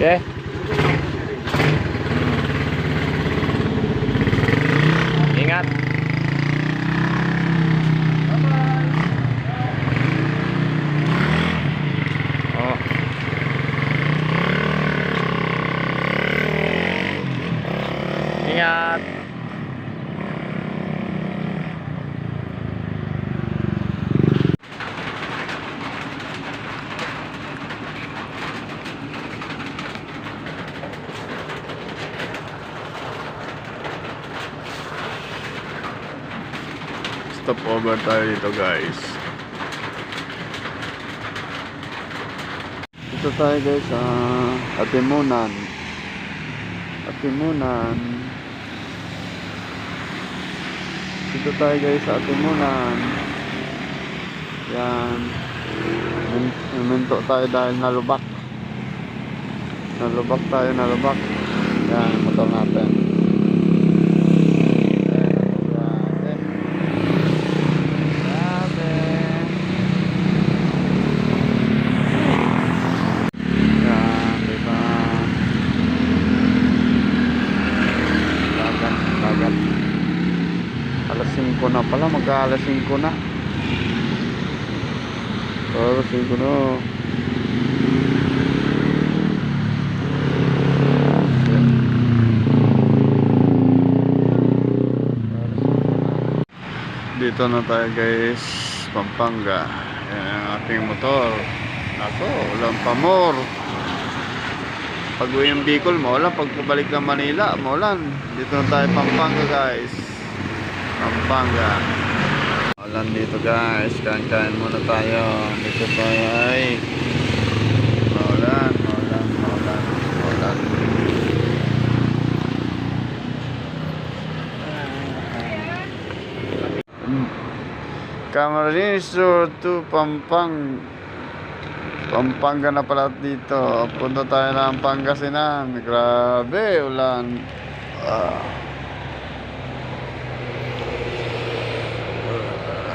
Okay. Ingat. Oh. Ingat. Stop over tayo dito, guys. Dito tayo, guys, sa Atimunan. Dito tayo, guys, sa Atimunan. Yan. Minto tayo dahil nalubak. Nalubak. Yan, motor natin. Alas 5 na pala, mag-alas 5 na. Alas 5 na. Dito na tayo, guys, Pampanga. Yan ang ating motor. Ako, walang pamor. Pag uwi ng Bicol, maulan. Pag pabalik ng Manila, maulan. Dito na tayo, Pampanga, guys. Pampanga. Maulan dito, guys. Kain-kain muna tayo. Dito tayo ay maulan. Camarines to Pampanga na pala dito. Punta tayo ng Pangasinan. Grabe, ulan.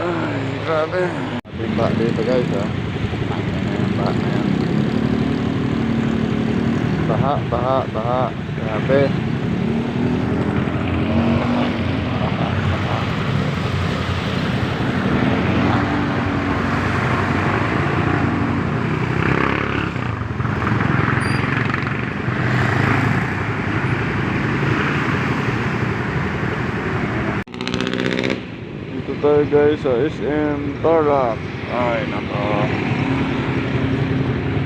Ay, grabe. Bimba dito, guys, ha. Baha. Grabe. Tayo, guys, sa SM Tarlac. Ay, nako.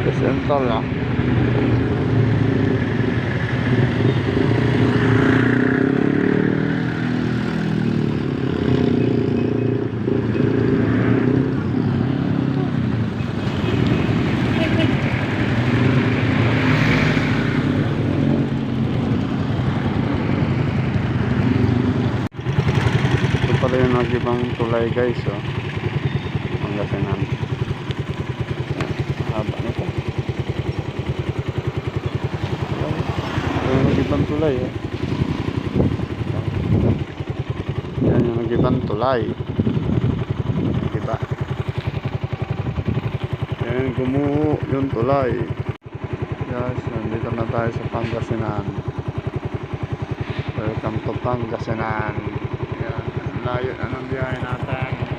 SM Tarlac. Pala yung nag-ibang tulay, guys, oh. Pangasinan. Haba nito. Ito yung nag-ibang tulay, eh. Yan yung nag-ibang tulay. Diba? Yan, gumuho yung tulay. Guys, nandito na tayo sa Pangasinan. Welcome to Pangasinan. Layo na ng biyahe natin.